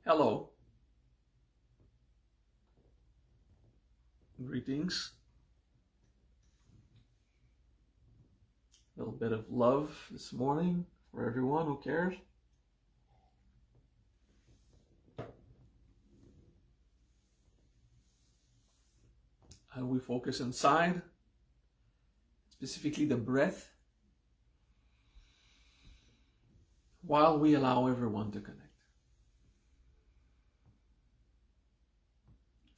Hello, greetings. A little bit of love this morning for everyone who cares. We focus inside, specifically the breath, while we allow everyone to connect.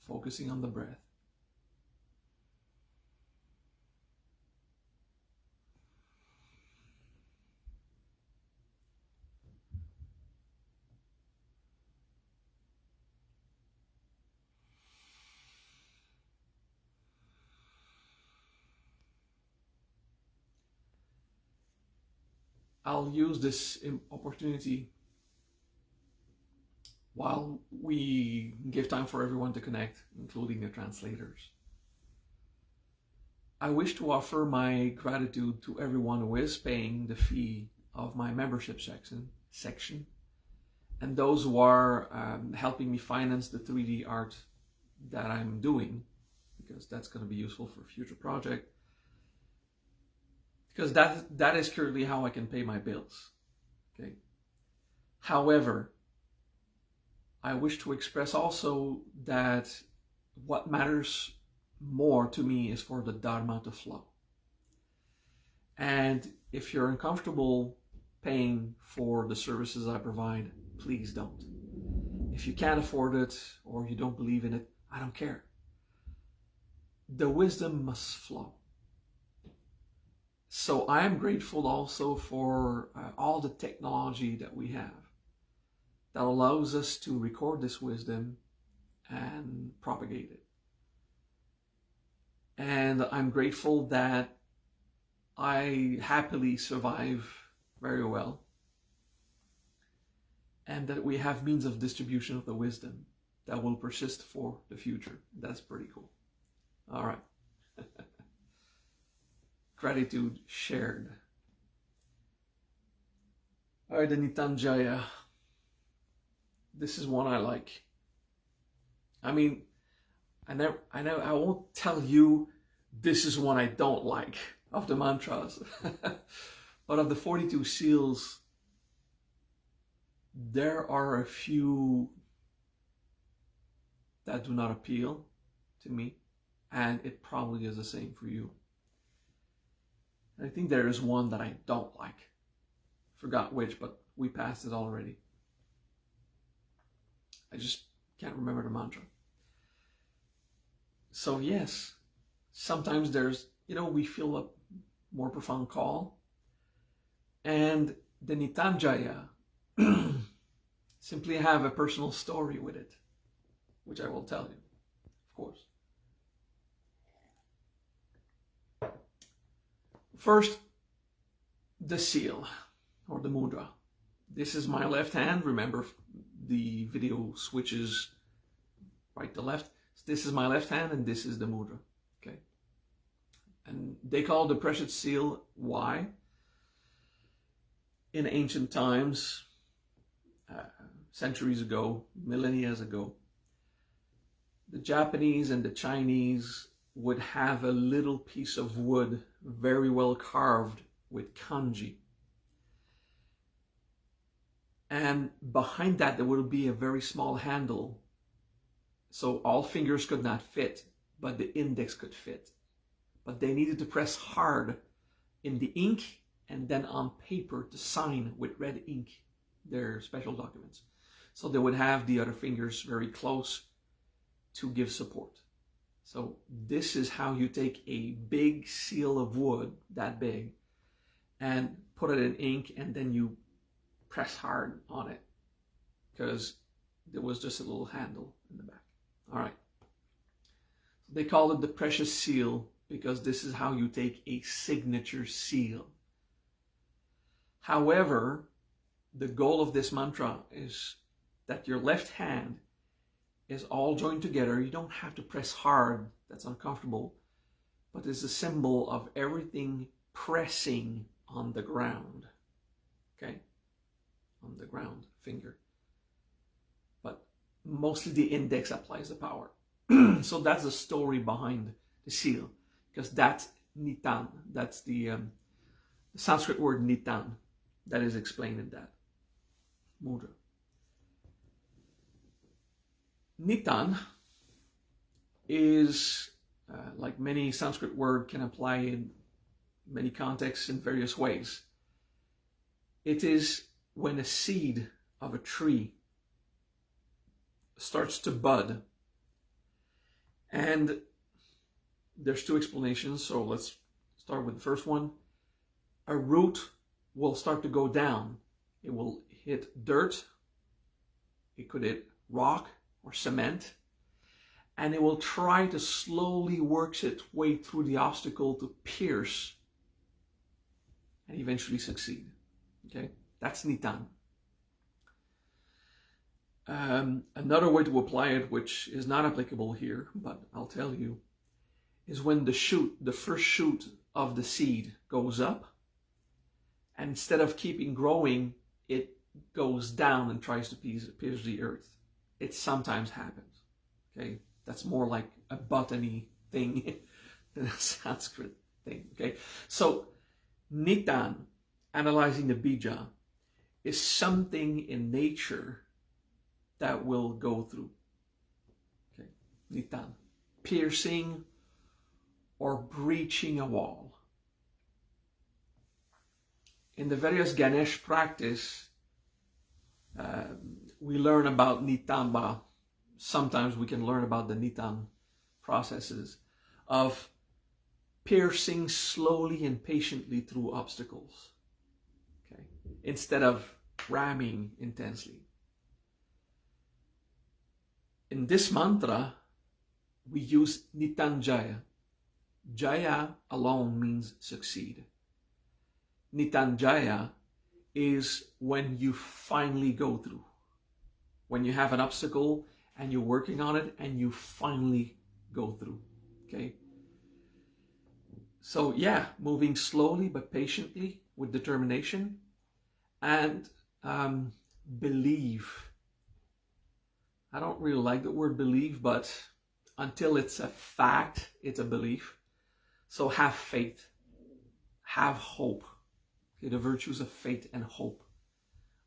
Focusing on the breath. I'll use this opportunity while we give time for everyone to connect, including the translators. I wish to offer my gratitude to everyone who is paying the fee of my membership section and those who are helping me finance the 3D art that I'm doing, because that's going to be useful for a future project. Because that is currently how I can pay my bills. Okay. However, I wish to express also that what matters more to me is for the Dharma to flow. And if you're uncomfortable paying for the services I provide, please don't. If you can't afford it or you don't believe in it, I don't care. The wisdom must flow. So I am grateful also for all the technology that we have that allows us to record this wisdom and propagate it. And I'm grateful that I happily survive very well and that we have means of distribution of the wisdom that will persist for the future. That's pretty cool. All right. Gratitude shared. All right, the Nitanjaya. This is one I like. I mean, I won't tell you this is one I don't like of the mantras. But of the 42 seals, there are a few that do not appeal to me, and it probably is the same for you. I think there is one that I don't like. Forgot which, but we passed it already. I just can't remember the mantra. So yes, sometimes there's, we feel a more profound call. And the Nitanjaya simply have a personal story with it, which I will tell you, of course. First, the seal or the mudra. This is my left hand. Remember, the video switches right to left. This is my left hand and this is the mudra. Okay. And they call the precious seal. Why? In ancient times, centuries ago, millennia ago, the Japanese and the Chinese would have a little piece of wood very well carved with kanji. And behind that, there would be a very small handle. So all fingers could not fit, but the index could fit. But they needed to press hard in the ink and then on paper to sign with red ink their special documents. So they would have the other fingers very close to give support. So this is how you take a big seal of wood, that big, and put it in ink, and then you press hard on it because there was just a little handle in the back. All right. They call it the precious seal because this is how you take a signature seal. However, the goal of this mantra is that your left hand is all joined together. You don't have to press hard. That's uncomfortable. But it's a symbol of everything pressing on the ground. Okay? On the ground, finger. But mostly the index applies the power. So that's the story behind the seal, because that's Nitan. That's the Sanskrit word Nitan that is explained in that mudra. Nitan is, like many Sanskrit word, can apply in many contexts in various ways. It is when a seed of a tree starts to bud. And there's two explanations, so let's start with the first one. A root will start to go down. It will hit dirt, it could hit rock or cement, and it will try to slowly work its way through the obstacle to pierce and eventually succeed. Okay, that's Nitan. Another way to apply it, which is not applicable here, but I'll tell you, is when the first shoot of the seed goes up, and instead of keeping growing, it goes down and tries to pierce the earth. It sometimes happens. Okay, that's more like a botany thing than a Sanskrit thing. Okay, so Nitan, analyzing the bija, is something in nature that will go through. Okay, Nitan, piercing or breaching a wall. In the various Ganesh practice, we learn about Nitan. Sometimes we can learn about the Nitan processes of piercing slowly and patiently through obstacles, okay, instead of ramming intensely. In this mantra, we use Nitanjaya. Jaya alone means succeed. Nitanjaya is when you finally go through. When you have an obstacle and you're working on it and you finally go through. Okay? So yeah, moving slowly but patiently with determination, and believe. I don't really like the word believe, but until it's a fact, it's a belief. So have faith, have hope. Okay, the virtues of faith and hope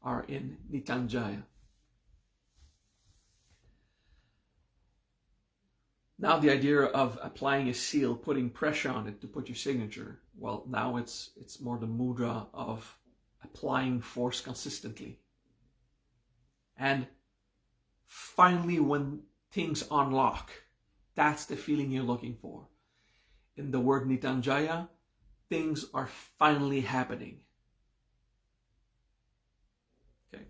are in Nitanjaya. Now the idea of applying a seal, putting pressure on it to put your signature, well, now it's more the mudra of applying force consistently. And finally, when things unlock, that's the feeling you're looking for. In the word Nitanjaya, things are finally happening. Okay.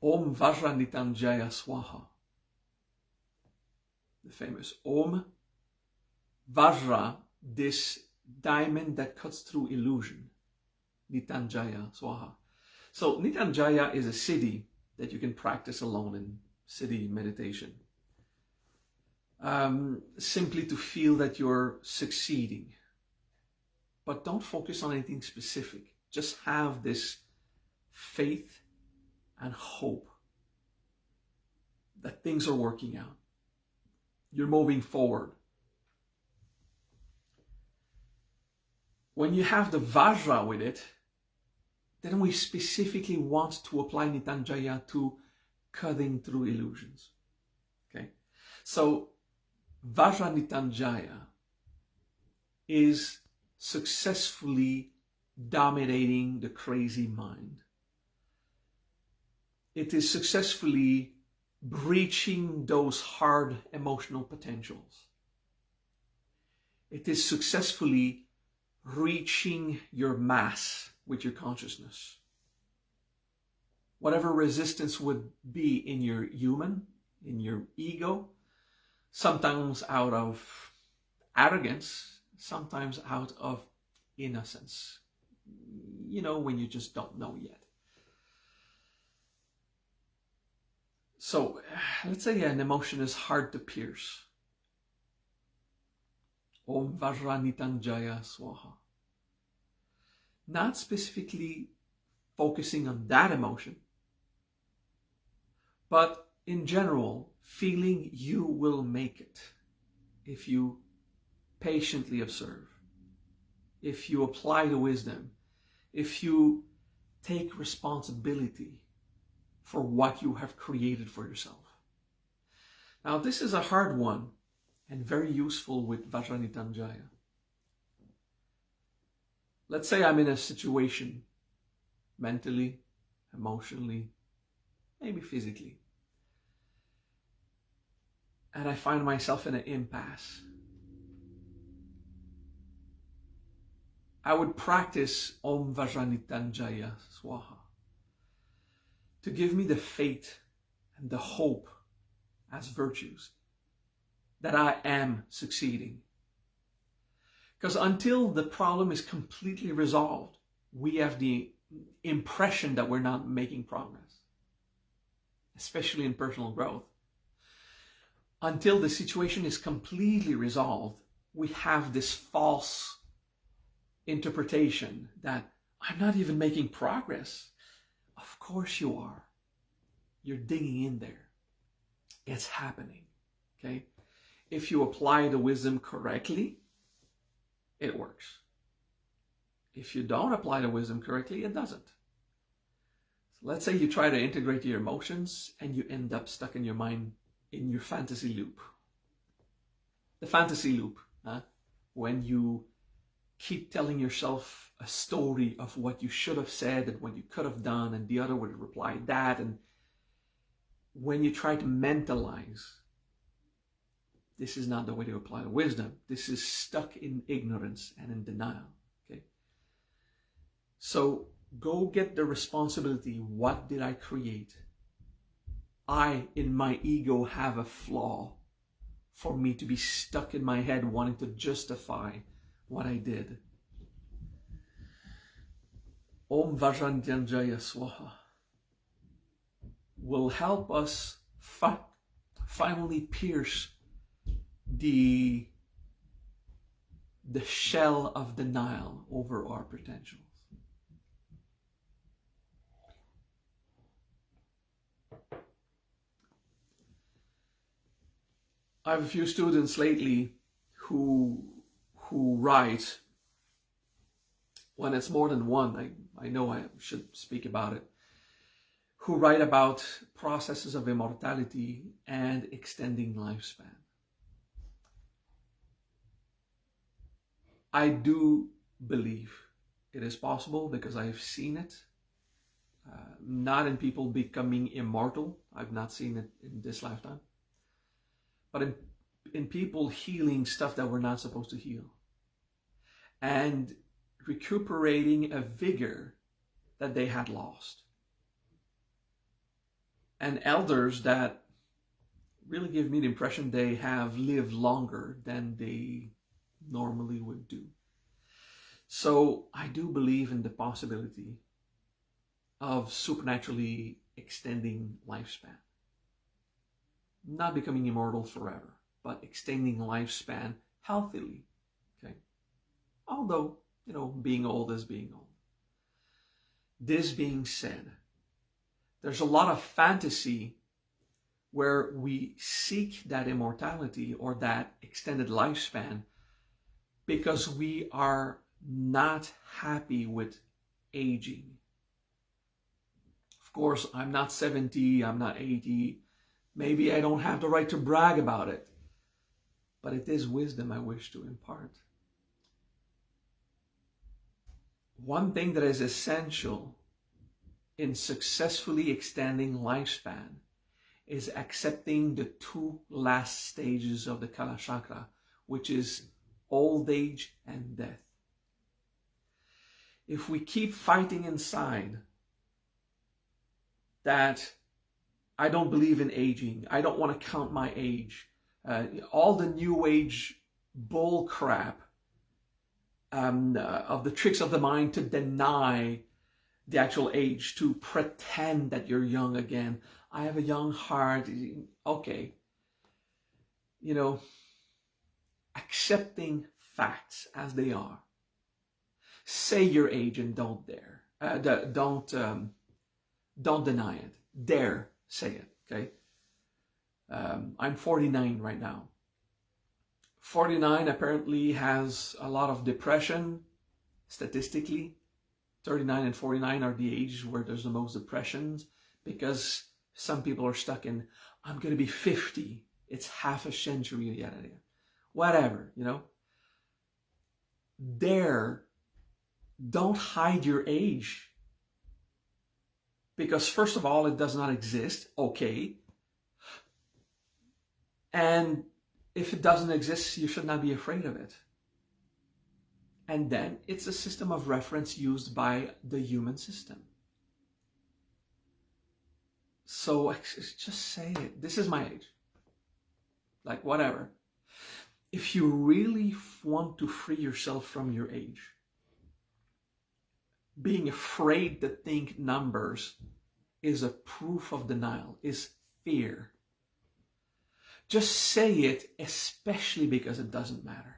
Om Vajra Nitanjaya Swaha. The famous Om Vajra, this diamond that cuts through illusion. Nitanjaya Swaha. So Nitanjaya is a siddhi that you can practice alone in siddhi meditation. Simply to feel that you're succeeding. But don't focus on anything specific. Just have this faith and hope that things are working out. You're moving forward. When you have the Vajra with it, then we specifically want to apply Nitanjaya to cutting through illusions. Okay? So Vajra Nitanjaya is successfully dominating the crazy mind. It is successfully breaching those hard emotional potentials. It is successfully reaching your mass with your consciousness. Whatever resistance would be in your human, in your ego, sometimes out of arrogance, sometimes out of innocence. You know, when you just don't know yet. So, let's say an emotion is hard to pierce. Om Vajra Nitanjaya Swaha. Not specifically focusing on that emotion, But in general, feeling you will make it if you patiently observe, if you apply the wisdom, if you take responsibility for what you have created for yourself. Now, this is a hard one and very useful with Nitanjaya. Let's say I'm in a situation, mentally, emotionally, maybe physically, and I find myself in an impasse. I would practice Om Nitanjaya Swaha to give me the faith and the hope as virtues that I am succeeding. Because until the problem is completely resolved, we have the impression that we're not making progress, especially in personal growth. Until the situation is completely resolved, we have this false interpretation that I'm not even making progress. Of course you are. You're digging in there. It's happening. Okay? If you apply the wisdom correctly, it works. If you don't apply the wisdom correctly, it doesn't. So let's say you try to integrate your emotions and you end up stuck in your mind in your fantasy loop. The fantasy loop, when you keep telling yourself a story of what you should have said and what you could have done, and the other would reply that. And when you try to mentalize, this is not the way to apply the wisdom. This is stuck in ignorance and in denial. Okay? So go get the responsibility. What did I create? I, in my ego, have a flaw for me to be stuck in my head wanting to justify what I did. Om Nitanjaya Swaha will help us finally pierce the shell of denial over our potentials. I have a few students lately who write, when it's more than one, I know I should speak about it, who write about processes of immortality and extending lifespan. I do believe it is possible because I have seen it, not in people becoming immortal. I've not seen it in this lifetime, but in people healing stuff that we're not supposed to heal and recuperating a vigor that they had lost. And elders that really give me the impression they have lived longer than they normally would do. So I do believe in the possibility of supernaturally extending lifespan. Not becoming immortal forever, but extending lifespan healthily. Okay? Although, being old is being old. This being said, there's a lot of fantasy where we seek that immortality or that extended lifespan because we are not happy with aging. Of course, I'm not 70, I'm not 80. Maybe I don't have the right to brag about it, but it is wisdom I wish to impart. One thing that is essential in successfully extending lifespan is accepting the two last stages of the Kala Chakra, which is old age and death. If we keep fighting inside that I don't believe in aging, I don't want to count my age, all the new age bull crap of the tricks of the mind to deny the actual age, to pretend that you're young again. I have a young heart. Okay. Accepting facts as they are. Say your age and don't dare. Don't deny it. Dare say it. Okay. I'm 49 right now. 49 apparently has a lot of depression statistically. 39 and 49 are the ages where there's the most depressions, because some people are stuck in, I'm going to be 50. It's half a century, yada, yada. Whatever, you know. Don't hide your age. Because first of all, it does not exist, okay. And if it doesn't exist, you should not be afraid of it. And then it's a system of reference used by the human system. So just say it. This is my age. Like, whatever. If you really want to free yourself from your age, being afraid to think numbers is a proof of denial, is fear. Just say it, especially because it doesn't matter.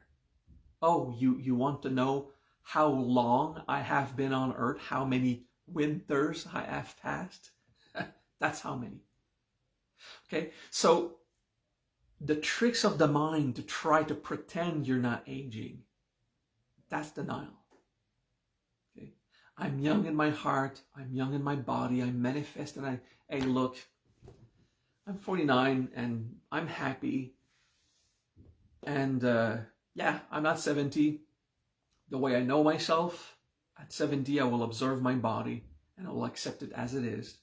Oh, you want to know how long I have been on Earth, how many winters I have passed? That's how many. Okay, so the tricks of the mind to try to pretend you're not aging, that's denial. Okay, I'm young in my heart, I'm young in my body, I manifest and hey, look, I'm 49 and I'm happy. And yeah, I'm not 70. The way I know myself, at 70 I will observe my body and I will accept it as it is.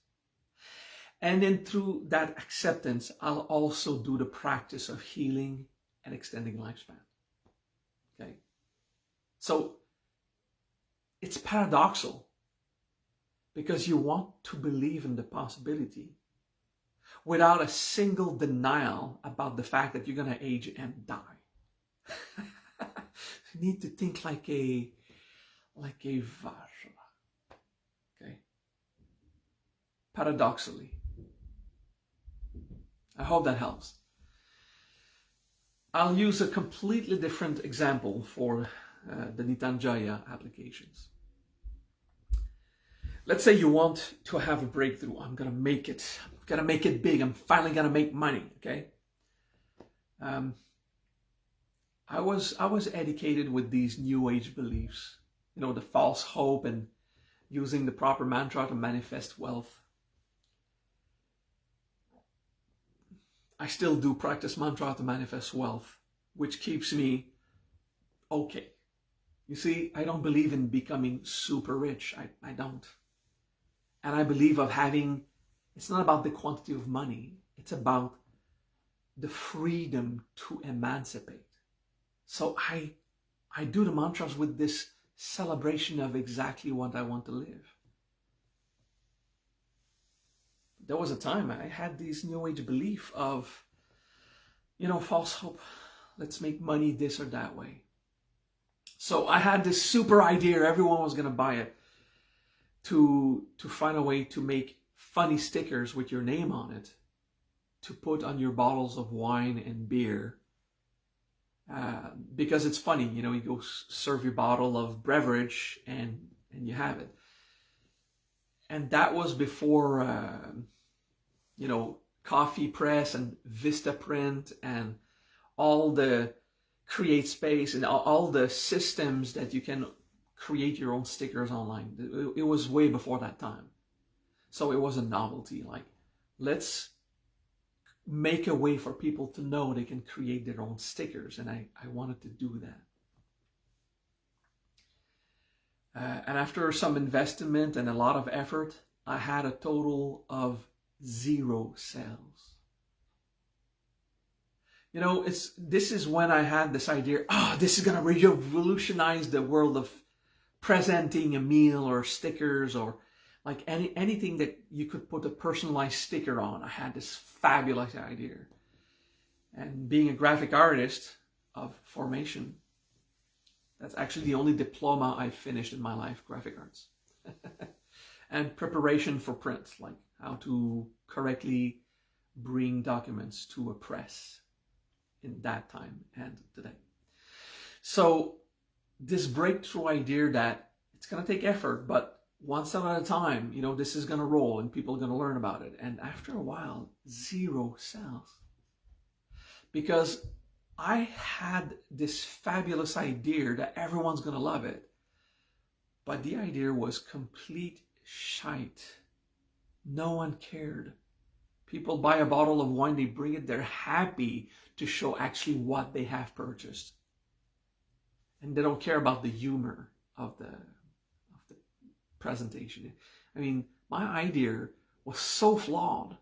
And then through that acceptance, I'll also do the practice of healing and extending lifespan. Okay? So it's paradoxical, because you want to believe in the possibility without a single denial about the fact that you're going to age and die. You need to think like a Vajra. Okay? Paradoxically. I hope that helps. I'll use a completely different example for the Nitanjaya applications. Let's say you want to have a breakthrough. I'm going to make it. I'm going to make it big. I'm finally going to make money. Okay. I was educated with these new age beliefs, you know, the false hope and using the proper mantra to manifest wealth. I still do practice mantra to manifest wealth, which keeps me okay. You see, I don't believe in becoming super rich. I don't. And I believe of having, it's not about the quantity of money. It's about the freedom to emancipate. So I do the mantras with this celebration of exactly what I want to live. There was a time I had this new age belief of, you know, false hope. Let's make money this or that way. So I had this super idea, everyone was going to buy it, to find a way to make funny stickers with your name on it, to put on your bottles of wine and beer. Because it's funny, you know, you go serve your bottle of beverage and you have it. And that was before, you know, Coffee Press and Vistaprint and all the Create Space and all the systems that you can create your own stickers online. It was way before that time. So it was a novelty. Like, let's make a way for people to know they can create their own stickers. And I wanted to do that. And after some investment and a lot of effort, I had a total of 0 sales. You know, this is when I had this idea, this is going to revolutionize the world of presenting a meal or stickers or like anything that you could put a personalized sticker on. I had this fabulous idea. And being a graphic artist of formation, that's actually the only diploma I've finished in my life, graphic arts. And preparation for print, like how to correctly bring documents to a press in that time and today. So this breakthrough idea that it's going to take effort, but one step at a time, this is going to roll and people are going to learn about it. And after a while, zero sells. Because I had this fabulous idea that everyone's going to love it. But the idea was complete shite. No one cared. People buy a bottle of wine, they bring it, they're happy to show actually what they have purchased. And they don't care about the humor of the presentation. I mean, my idea was so flawed.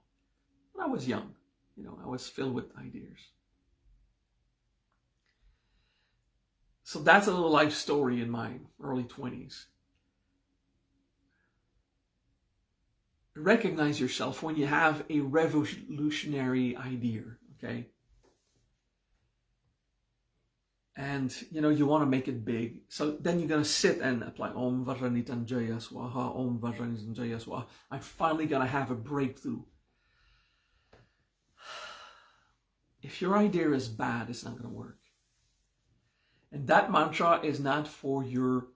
When I was young, I was filled with ideas. So that's a little life story in my early 20s. Recognize yourself when you have a revolutionary idea, okay? And, you want to make it big. So then you're going to sit and apply Om Vajra Nitanjaya Swaha, Om Vajra Nitanjaya Swaha. I'm finally going to have a breakthrough. If your idea is bad, it's not going to work. And that mantra is not for your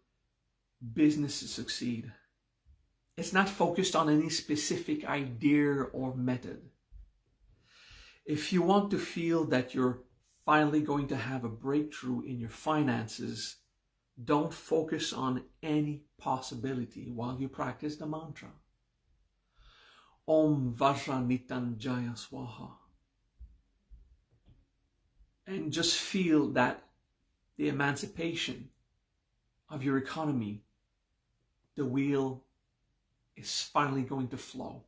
business to succeed. It's not focused on any specific idea or method. If you want to feel that you're finally going to have a breakthrough in your finances, don't focus on any possibility while you practice the mantra. Om Vajra Nitanjaya Swaha. And just feel that the emancipation of your economy, the wheel is finally going to flow.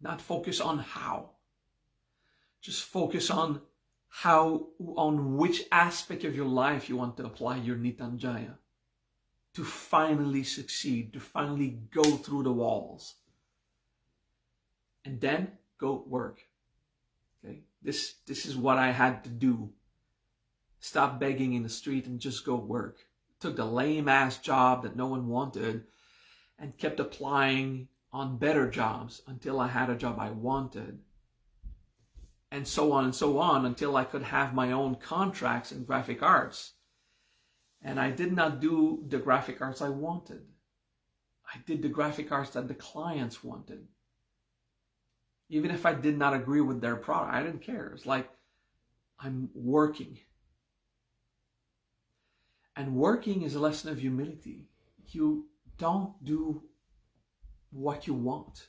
Not focus on how. Just focus on which aspect of your life you want to apply your Nitanjaya to finally succeed, to finally go through the walls. And then go work. Okay? This is what I had to do. Stop begging in the street and just go work. Took the lame ass job that no one wanted and kept applying on better jobs until I had a job I wanted. And so on until I could have my own contracts in graphic arts. And I did not do the graphic arts I wanted. I did the graphic arts that the clients wanted. Even if I did not agree with their product, I didn't care. It's like I'm working. And working is a lesson of humility. You don't do what you want.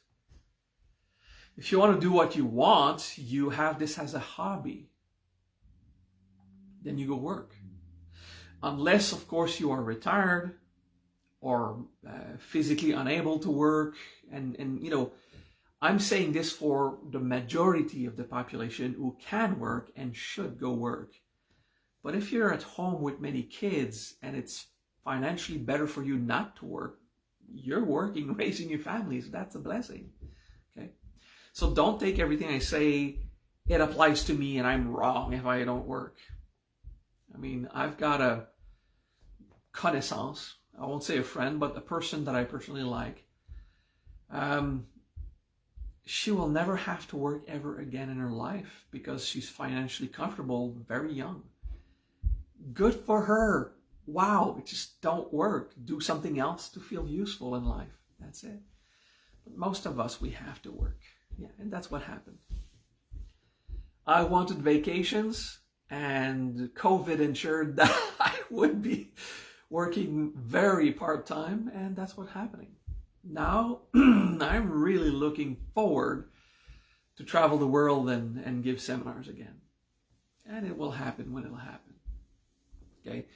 If you want to do what you want, you have this as a hobby. Then you go work. Unless, of course, you are retired or physically unable to work. And I'm saying this for the majority of the population who can work and should go work. But if you're at home with many kids and it's financially better for you not to work, you're working, raising your families. That's a blessing. Okay? So don't take everything I say, it applies to me and I'm wrong if I don't work. I mean, I've got a connaissance, I won't say a friend, but a person that I personally like. She will never have to work ever again in her life because she's financially comfortable very young. Good for her. Wow, just don't work. Do something else to feel useful in life. That's it. But most of us, we have to work. Yeah, and that's what happened. I wanted vacations, and COVID ensured that I would be working very part-time, and that's what's happening. Now, I'm really looking forward to travel the world and give seminars again. And it will happen when it'll happen. Okay?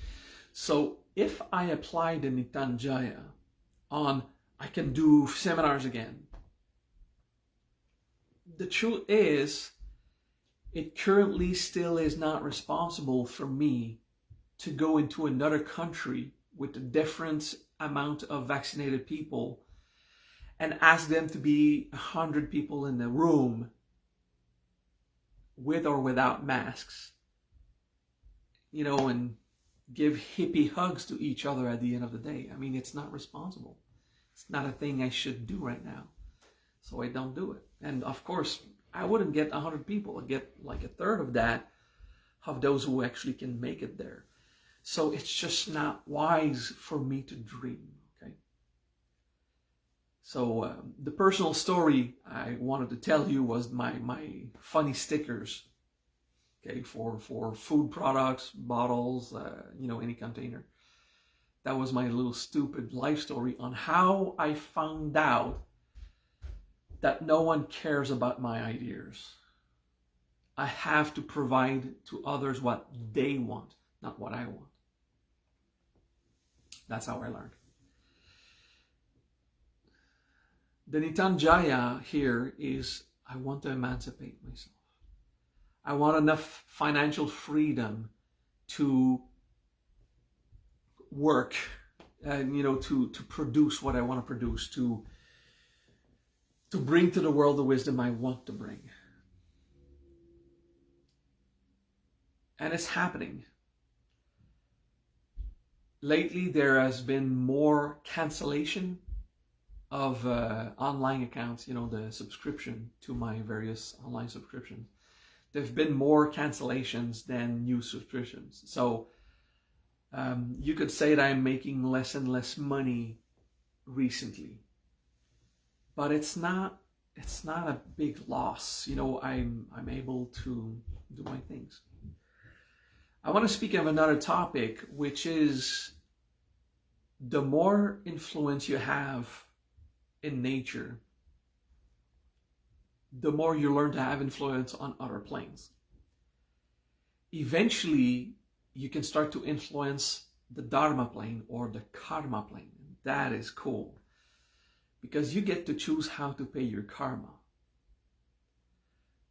So if I apply the Nitanjaya on I can do seminars again, the truth is, it currently still is not responsible for me to go into another country with a different amount of vaccinated people and ask them to be 100 people in the room with or without masks, and give hippie hugs to each other at the end of the day. I mean, it's not responsible. It's not a thing I should do right now. So I don't do it. And of course, I wouldn't get 100 people. I'd get like a third of that, of those who actually can make it there. So it's just not wise for me to dream. Okay. So the personal story I wanted to tell you was my funny stickers. Okay, for food products, bottles, any container. That was my little stupid life story on how I found out that no one cares about my ideas. I have to provide to others what they want, not what I want. That's how I learned. The Nitanjaya here is, I want to emancipate myself. I want enough financial freedom to work and, to produce what I want to produce, to bring to the world the wisdom I want to bring. And it's happening. Lately, there has been more cancellation of online accounts, the subscription to my various online subscriptions. There have been more cancellations than new subscriptions. So you could say that I'm making less and less money recently. But it's not a big loss. I'm able to do my things. I want to speak of another topic, which is the more influence you have in nature, the more you learn to have influence on other planes. Eventually, you can start to influence the Dharma plane or the Karma plane. That is cool, because you get to choose how to pay your karma.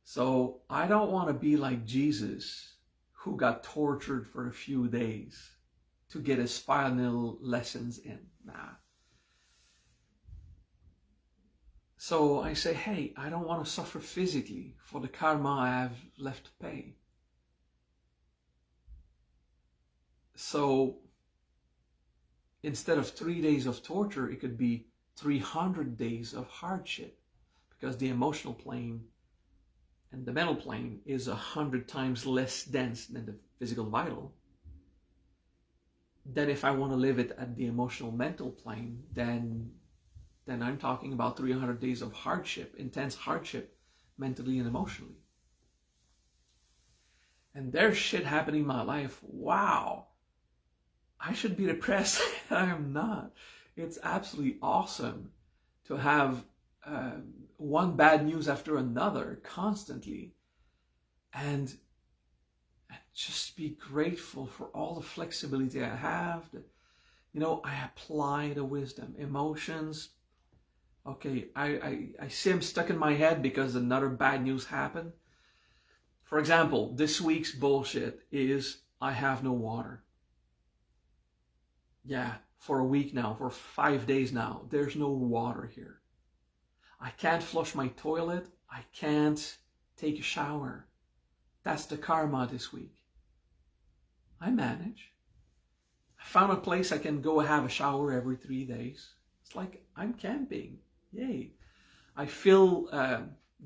So I don't want to be like Jesus, who got tortured for a few days to get his final lessons in. Nah. So I say, hey, I don't want to suffer physically for the karma I have left to pay. So instead of 3 days of torture, it could be 300 days of hardship, because the emotional plane and the mental plane is 100 times less dense than the physical vital. Then if I want to live it at the emotional mental plane, then I'm talking about 300 days of hardship, intense hardship, mentally and emotionally. And there's shit happening in my life. Wow. I should be depressed. I am not. It's absolutely awesome to have one bad news after another constantly, and just be grateful for all the flexibility I have. That, I apply the wisdom. Emotions, okay, I see them stuck in my head because another bad news happened. For example, this week's bullshit is I have no water. Yeah, for a week now, for 5 days now, there's no water here. I can't flush my toilet. I can't take a shower. That's the karma this week. I manage. I found a place I can go have a shower every 3 days. It's like I'm camping. Yay. I fill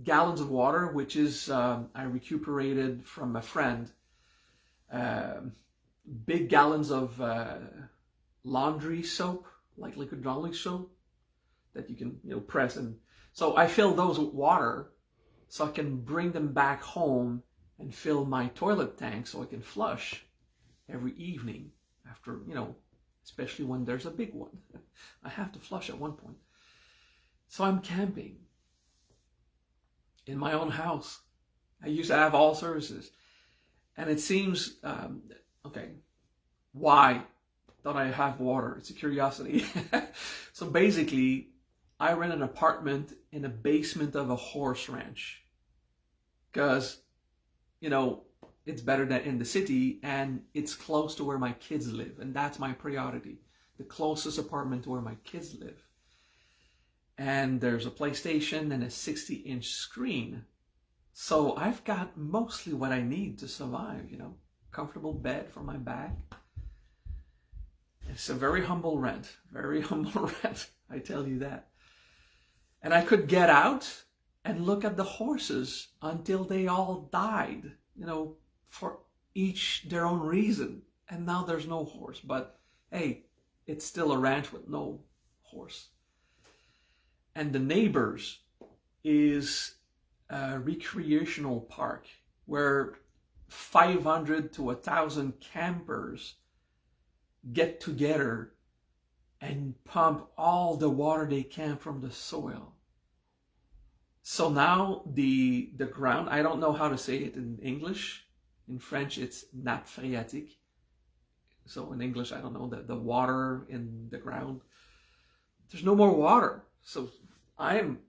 gallons of water, which is I recuperated from a friend. Big gallons of laundry soap, like liquid laundry soap, that you can press. And so I fill those with water so I can bring them back home and fill my toilet tank so I can flush every evening after, especially when there's a big one. I have to flush at one point. So I'm camping in my own house. I used to have all services. And it seems, why don't I have water? It's a curiosity. So basically, I rent an apartment in the basement of a horse ranch because, it's better than in the city, and it's close to where my kids live. And that's my priority. The closest apartment to where my kids live. And there's a PlayStation and a 60-inch screen. So I've got mostly what I need to survive, comfortable bed for my back. It's a very humble rent, I tell you that. And I could get out and look at the horses until they all died, for each their own reason. and now there's no horse. But hey, it's still a ranch with no horse. And the neighbors is a recreational park where 500 to 1,000 campers get together and pump all the water they can from the soil. So now the ground, I don't know how to say it in English. In French, it's nappe phréatique. So in English, I don't know, the water in the ground. There's no more water. So I'm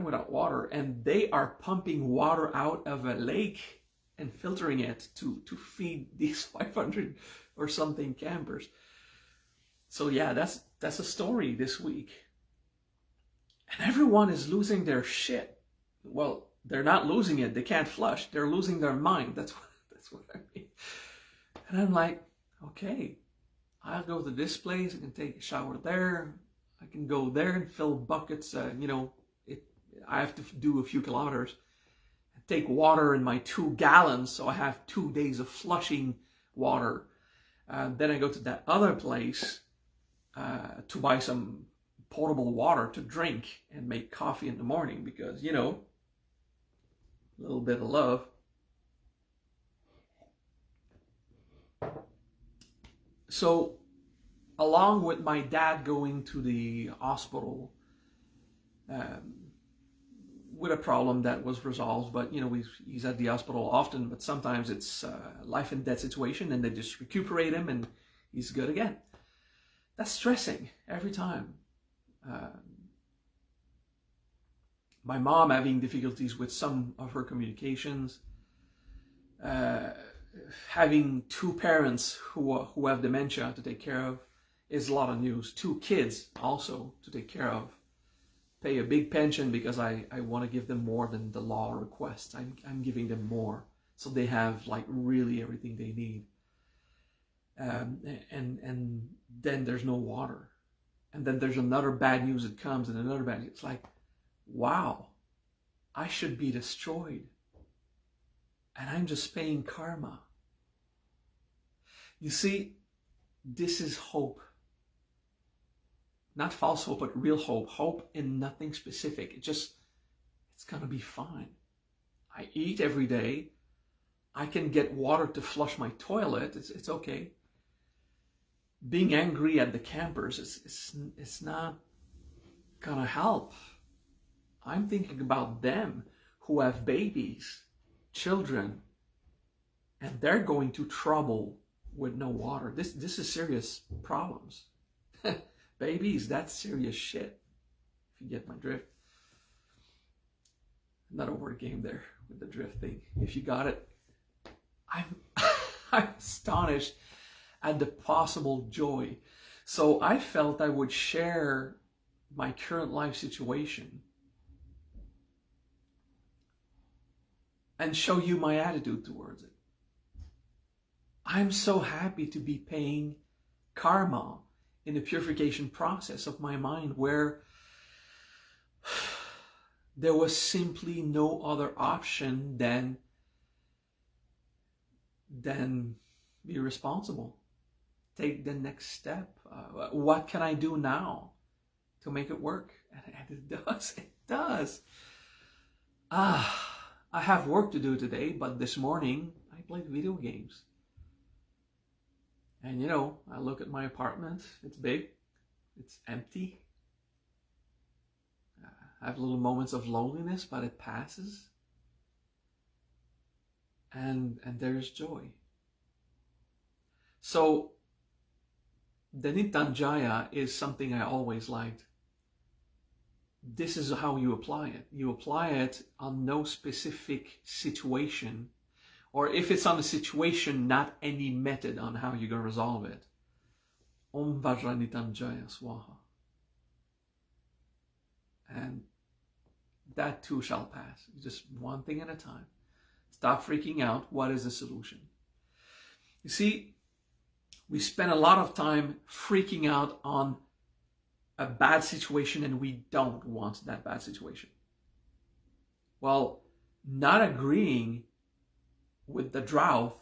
without water, and they are pumping water out of a lake and filtering it to feed these 500 or something campers. So yeah, that's a story this week. And everyone is losing their shit. Well, they're not losing it. They can't flush. They're losing their mind. That's what I mean. And I'm like, okay, I'll go to this place. I can take a shower there. I can go there and fill buckets. I have to do a few kilometers. Take water in my 2 gallons, so I have 2 days of flushing water. Then I go to that other place to buy some potable water to drink and make coffee in the morning because, a little bit of love. So, along with my dad going to the hospital with a problem that was resolved, but he's at the hospital often, but sometimes it's a life and death situation and they just recuperate him and he's good again. That's stressing every time. My mom having difficulties with some of her communications, having 2 parents who have dementia to take care of is a lot of news. 2 kids also to take care of. Pay a big pension because I want to give them more than the law requests. I'm giving them more, so they have like really everything they need. And then there's no water, and then there's another bad news that comes, and another bad news. It's like, wow, I should be destroyed, and I'm just paying karma. You see, this is hope. Not false hope, but real hope. Hope in nothing specific. It's gonna be fine. I eat every day. I can get water to flush my toilet. It's okay. Being angry at the campers, it's not gonna help. I'm thinking about them who have babies, children, and they're going to trouble with no water. This is serious problems. Babies, that's serious shit, if you get my drift. Not a word game there with the drift thing. If you got it, I'm astonished at the possible joy. So I felt I would share my current life situation and show you my attitude towards it. I'm so happy to be paying karma in the purification process of my mind, where there was simply no other option than be responsible. Take the next step. What can I do now to make it work? And it does. I have work to do today, but this morning I played video games. And I look at my apartment. It's big. It's empty. I have little moments of loneliness, but it passes. And there's joy. So the Nitanjaya is something I always liked. This is how you apply it. You apply it on no specific situation, or if it's on a situation, not any method on how you're going to resolve it. Om Vajra Nitanjaya Swaha. And that too shall pass. Just one thing at a time. Stop freaking out. What is the solution? You see, we spend a lot of time freaking out on a bad situation, and we don't want that bad situation. Well, not agreeing with the drought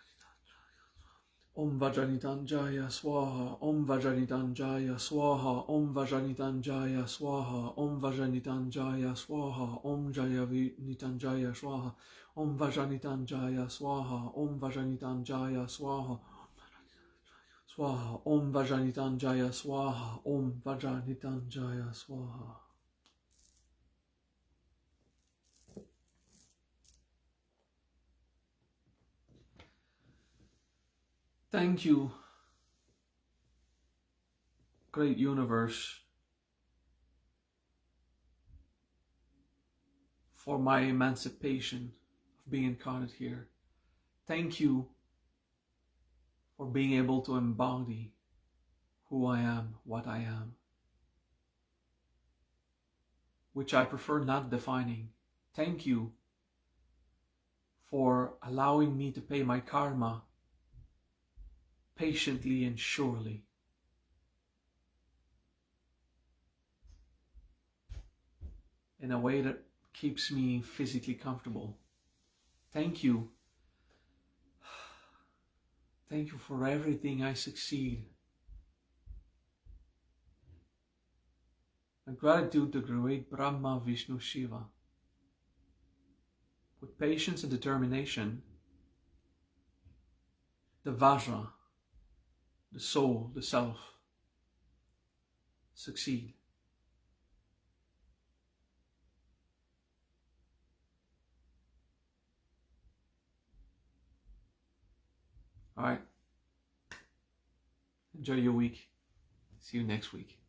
Om Vajranitanjaya Swaha, Om Vajranitanjaya Swaha, Om Vajranitanjaya Swaha, Om Vajranitanjaya Swaha, Om Nitanjaya Swaha, Om Vajranitanjaya Swaha, Om Vajranitanjaya Swaha, Swaha, Om Vajranitanjaya Swaha, Om Vajranitanjaya Swaha. Thank you, great universe, for my emancipation of being incarnate here. Thank you for being able to embody who I am, what I am, which I prefer not defining. Thank you for allowing me to pay my karma patiently and surely. In a way that keeps me physically comfortable. Thank you. Thank you for everything I succeed. My gratitude to the great Brahma, Vishnu, Shiva. With patience and determination, the Vajra, the soul, the self, succeed. All right. Enjoy your week. See you next week.